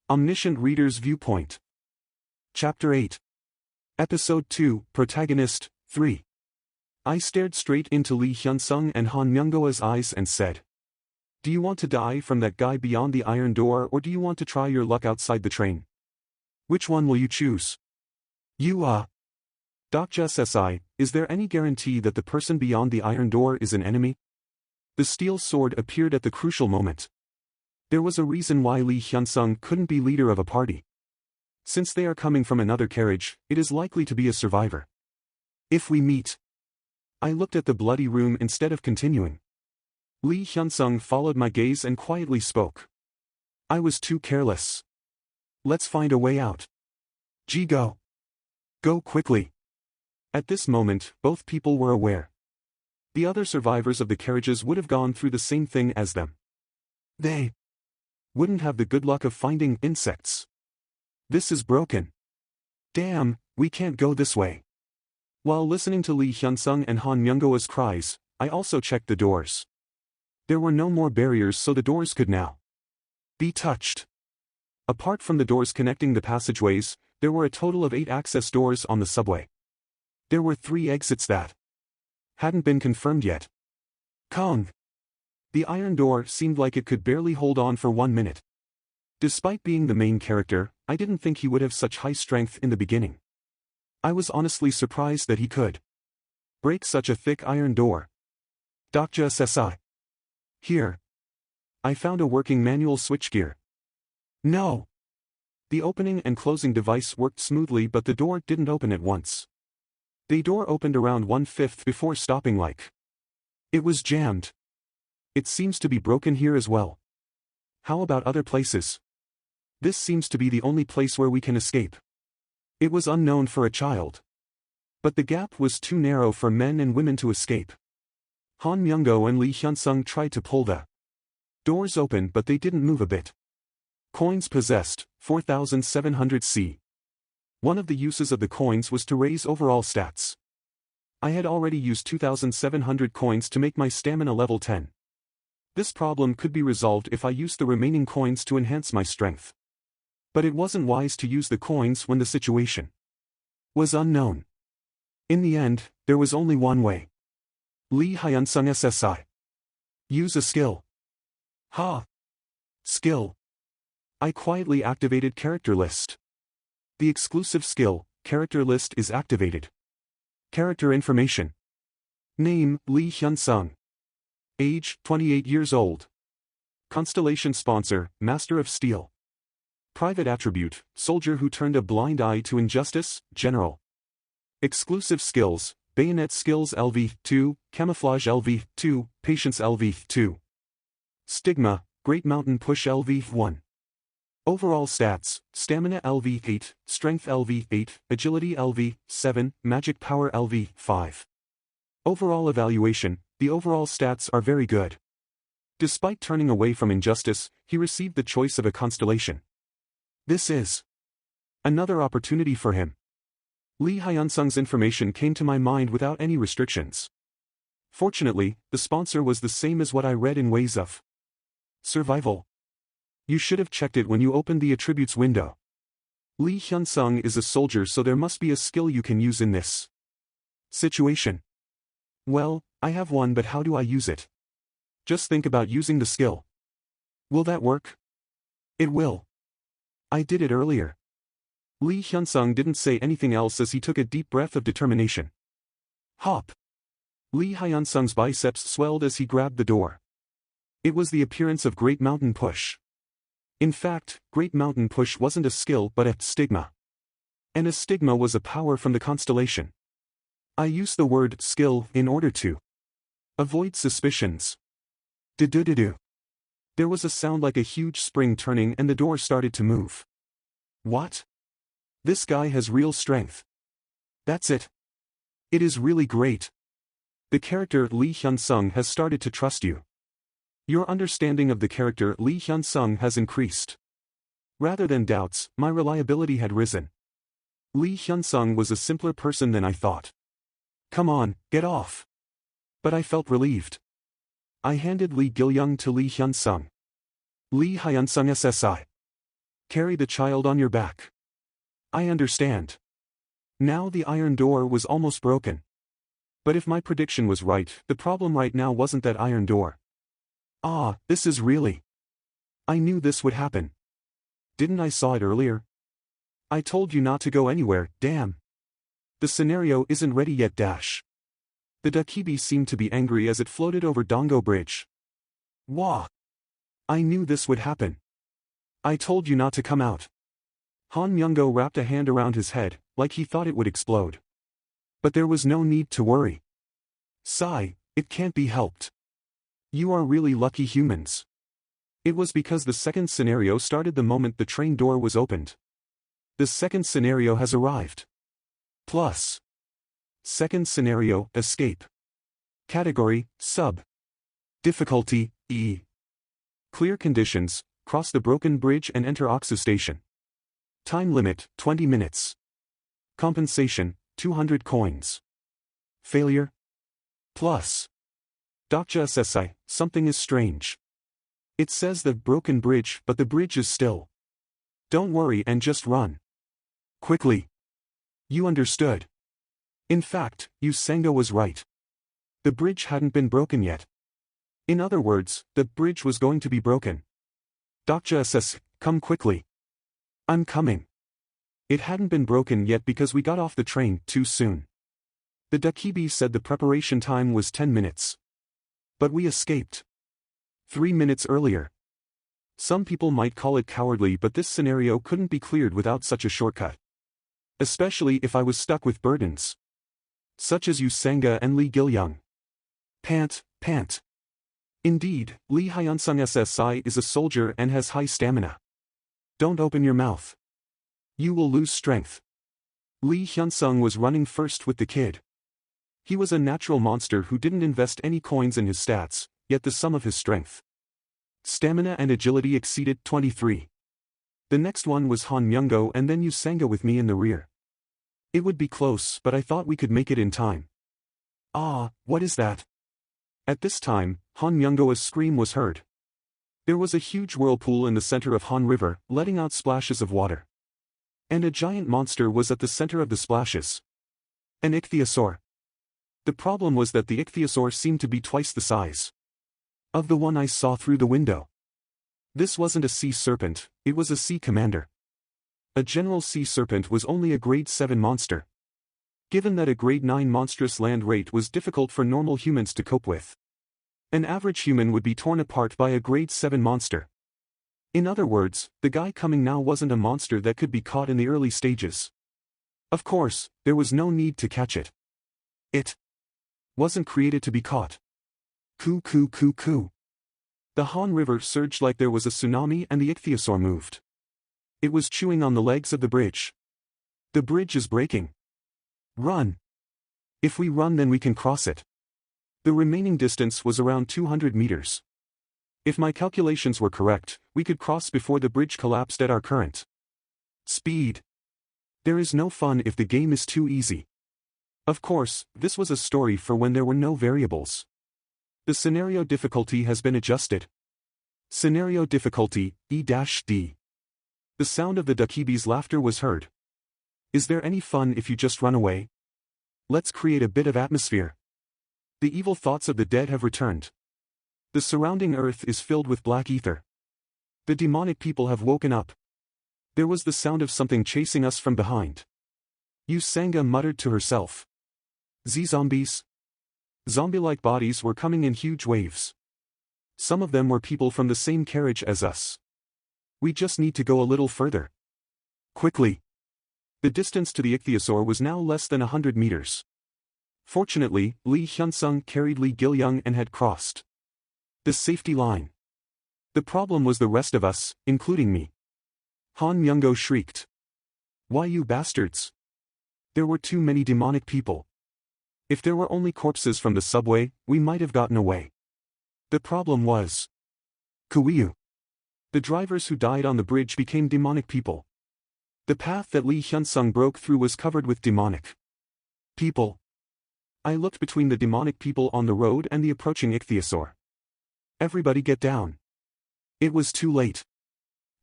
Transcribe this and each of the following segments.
Omniscient Reader's Viewpoint. Chapter 8. Episode 2, Protagonist, 3. I stared straight into Lee Hyun-sung and Han Myung-go's eyes and said, "Do you want to die from that guy beyond the iron door, or do you want to try your luck outside the train? Which one will you choose?" Dr. SSI, is there any guarantee that the person beyond the iron door is an enemy? The steel sword appeared at the crucial moment. There was a reason why Lee Hyun-sung couldn't be leader of a party. Since they are coming from another carriage, it is likely to be a survivor. If we meet. I looked at the bloody room instead of continuing. Lee Hyun-sung followed my gaze and quietly spoke. I was too careless. Let's find a way out. Go. Go quickly. At this moment, both people were aware. The other survivors of the carriages would have gone through the same thing as them. They wouldn't have the good luck of finding insects. This is broken. Damn, we can't go this way. While listening to Lee Hyun-sung and Han Myung-go's cries, I also checked the doors. There were no more barriers, so the doors could now be touched. Apart from the doors connecting the passageways, there were a total of 8 access doors on the subway. There were 3 exits that hadn't been confirmed yet. Kong. The iron door seemed like it could barely hold on for 1 minute. Despite being the main character, I didn't think he would have such high strength in the beginning. I was honestly surprised that he could break such a thick iron door. Dr. SSI. Here. I found a working manual switchgear. No. The opening and closing device worked smoothly, but the door didn't open at once. The door opened around 1/5 before stopping like it was jammed. It seems to be broken here as well. How about other places? This seems to be the only place where we can escape. It was unknown for a child. But the gap was too narrow for men and women to escape. Han Myung-go and Lee Hyun-sung tried to pull the doors open, but they didn't move a bit. Coins possessed, 4,700 C. One of the uses of the coins was to raise overall stats. I had already used 2,700 coins to make my stamina level 10. This problem could be resolved if I used the remaining coins to enhance my strength. But it wasn't wise to use the coins when the situation was unknown. In the end, there was only one way. Lee Hyun-sung SSI. Use a skill. Skill. I quietly activated character list. The exclusive skill, character list, is activated. Character information. Name, Lee Hyun-sung. Age, 28 years old. Constellation sponsor, Master of Steel. Private attribute, soldier who turned a blind eye to injustice, general. Exclusive skills, bayonet skills LV2, camouflage LV2, patience LV2. Stigma, Great Mountain Push LV1. Overall stats, stamina LV8, strength LV8, agility LV7, magic power LV5. Overall evaluation, the overall stats are very good. Despite turning away from injustice, he received the choice of a constellation. This is another opportunity for him. Lee Hyun-sung's information came to my mind without any restrictions. Fortunately, the sponsor was the same as what I read in Ways of Survival. You should have checked it when you opened the attributes window. Lee Hyun-sung is a soldier, so there must be a skill you can use in this situation. Well, I have one, but how do I use it? Just think about using the skill. Will that work? It will. I did it earlier. Lee Hyun-sung didn't say anything else as he took a deep breath of determination. Hop. Lee Hyun-sung's biceps swelled as he grabbed the door. It was the appearance of Great Mountain Push. In fact, Great Mountain Push wasn't a skill but a stigma. And a stigma was a power from the constellation. I used the word skill in order to avoid suspicions. Do. There was a sound like a huge spring turning and the door started to move. What? This guy has real strength. That's it. It is really great. The character Lee Hyun-sung has started to trust you. Your understanding of the character Lee Hyun-sung has increased. Rather than doubts, my reliability had risen. Lee Hyun-sung was a simpler person than I thought. Come on, get off. But I felt relieved. I handed Lee Gil-young to Lee Hyun-sung. Lee Hyun-sung SSI. Carry the child on your back. I understand. Now the iron door was almost broken. But if my prediction was right, the problem right now wasn't that iron door. Ah, this is really. I knew this would happen. Didn't I saw it earlier? I told you not to go anywhere, damn. The scenario isn't ready yet dash. The Dakibi seemed to be angry as it floated over Dongo Bridge. Wah! I knew this would happen. I told you not to come out. Han Myungo wrapped a hand around his head, like he thought it would explode. But there was no need to worry. Sigh, it can't be helped. You are really lucky humans. It was because the second scenario started the moment the train door was opened. The second scenario has arrived. Plus. Second scenario, escape. Category, sub. Difficulty, E. Clear conditions, cross the broken bridge and enter Oksu Station. Time limit, 20 minutes. Compensation, 200 coins. Failure? Plus. Dokja SSI, something is strange. It says the broken bridge, but the bridge is still. Don't worry and just run. Quickly. You understood. In fact, Yusengo was right. The bridge hadn't been broken yet. In other words, the bridge was going to be broken. Dokja SS, come quickly. I'm coming. It hadn't been broken yet because we got off the train too soon. The Dakibi said the preparation time was 10 minutes. But we escaped 3 minutes earlier. Some people might call it cowardly, but this scenario couldn't be cleared without such a shortcut. Especially if I was stuck with burdens. Such as Yusenga and Lee Gilyoung. Pant. Indeed, Lee Hyunsung SSI is a soldier and has high stamina. Don't open your mouth. You will lose strength. Lee Hyunsung was running first with the kid. He was a natural monster who didn't invest any coins in his stats, yet the sum of his strength, stamina and agility exceeded 23. The next one was Han Myungo and then Yusenga with me in the rear. It would be close, but I thought we could make it in time. Ah, what is that? At this time, Han Myungo's scream was heard. There was a huge whirlpool in the center of Han River, letting out splashes of water. And a giant monster was at the center of the splashes. An ichthyosaur. The problem was that the ichthyosaur seemed to be twice the size of the one I saw through the window. This wasn't a sea serpent, it was a sea commander. A general sea serpent was only a grade 7 monster. Given that a grade 9 monstrous land rate was difficult for normal humans to cope with, an average human would be torn apart by a grade 7 monster. In other words, the guy coming now wasn't a monster that could be caught in the early stages. Of course, there was no need to catch it. It wasn't created to be caught. Coo. The Han River surged like there was a tsunami and the ichthyosaur moved. It was chewing on the legs of the bridge. The bridge is breaking. Run. If we run then we can cross it. The remaining distance was around 200 meters. If my calculations were correct, we could cross before the bridge collapsed at our current speed. There is no fun if the game is too easy. Of course, this was a story for when there were no variables. The scenario difficulty has been adjusted. Scenario difficulty, E-D. The sound of the Dakibi's laughter was heard. Is there any fun if you just run away? Let's create a bit of atmosphere. The evil thoughts of the dead have returned. The surrounding earth is filled with black ether. The demonic people have woken up. There was the sound of something chasing us from behind. Yusenga muttered to herself. Zombies? Zombie-like bodies were coming in huge waves. Some of them were people from the same carriage as us. We just need to go a little further. Quickly. The distance to the ichthyosaur was now less than 100 meters. Fortunately, Lee Hyunsung carried Lee Gilyoung and had crossed the safety line. The problem was the rest of us, including me. Han Myungo shrieked. Why you bastards? There were too many demonic people. If there were only corpses from the subway, we might have gotten away. The problem was Kuiyu. The drivers who died on the bridge became demonic people. The path that Lee Hyunsung broke through was covered with demonic people. I looked between the demonic people on the road and the approaching ichthyosaur. Everybody get down. It was too late.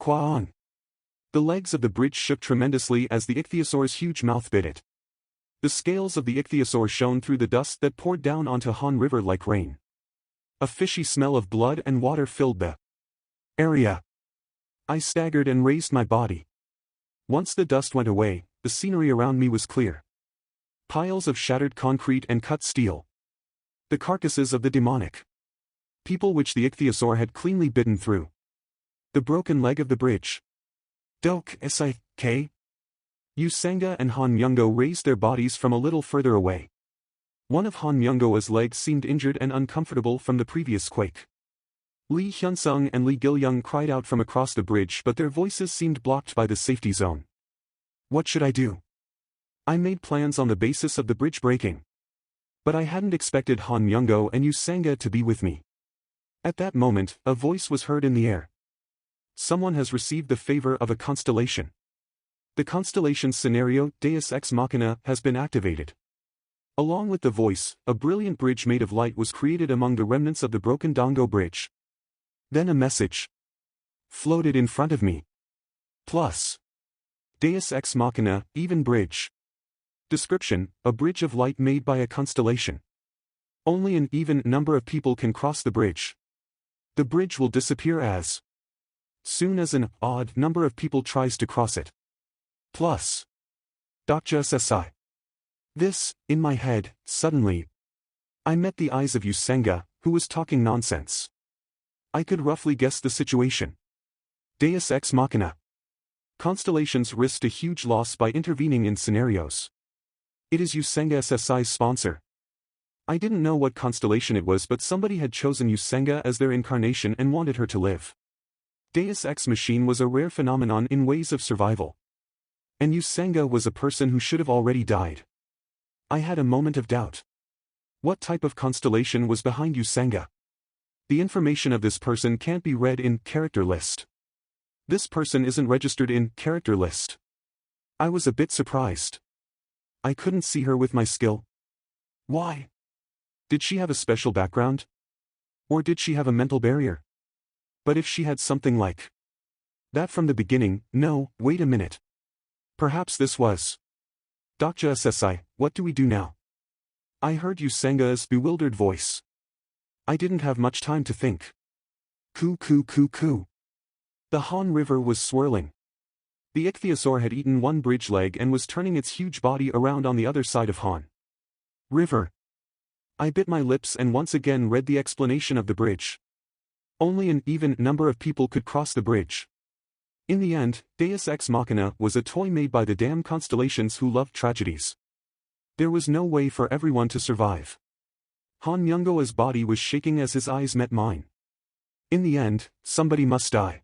Kwaon. The legs of the bridge shook tremendously as the ichthyosaur's huge mouth bit it. The scales of the ichthyosaur shone through the dust that poured down onto Han River like rain. A fishy smell of blood and water filled the area. I staggered and raised my body. Once the dust went away, the scenery around me was clear. Piles of shattered concrete and cut steel. The carcasses of the demonic people which the ichthyosaur had cleanly bitten through. The broken leg of the bridge. Dok S.I.K. Usanga and Han Myungo raised their bodies from a little further away. One of Han Myungo's legs seemed injured and uncomfortable from the previous quake. Lee Hyunsung and Lee Gil-young cried out from across the bridge, but their voices seemed blocked by the safety zone. What should I do? I made plans on the basis of the bridge breaking. But I hadn't expected Han Myungo and Usanga to be with me. At that moment, a voice was heard in the air. Someone has received the favor of a constellation. The constellation scenario Deus Ex Machina has been activated. Along with the voice, a brilliant bridge made of light was created among the remnants of the broken Dango bridge. Then a message floated in front of me. Plus. Deus Ex Machina, even bridge. Description, a bridge of light made by a constellation. Only an even number of people can cross the bridge. The bridge will disappear as soon as an odd number of people tries to cross it. Plus. Dr. SSI. This, in my head, suddenly. I met the eyes of Usanga, who was talking nonsense. I could roughly guess the situation. Deus Ex Machina. Constellations risked a huge loss by intervening in scenarios. It is Usanga SSI's sponsor. I didn't know what constellation it was, but somebody had chosen Usanga as their incarnation and wanted her to live. Deus Ex Machine was a rare phenomenon in ways of survival. And Usanga was a person who should have already died. I had a moment of doubt. What type of constellation was behind Usanga? The information of this person can't be read in character list. This person isn't registered in character list. I was a bit surprised. I couldn't see her with my skill. Why? Did she have a special background? Or did she have a mental barrier? But if she had something like that from the beginning, no, wait a minute. Perhaps this was Dr. SSI, what do we do now? I heard Usanga's bewildered voice. I didn't have much time to think. Coo. The Han River was swirling. The ichthyosaur had eaten one bridge leg and was turning its huge body around on the other side of Han River. I bit my lips and once again read the explanation of the bridge. Only an even number of people could cross the bridge. In the end, Deus Ex Machina was a toy made by the damn constellations who loved tragedies. There was no way for everyone to survive. Han Myungo's body was shaking as his eyes met mine. In the end, somebody must die.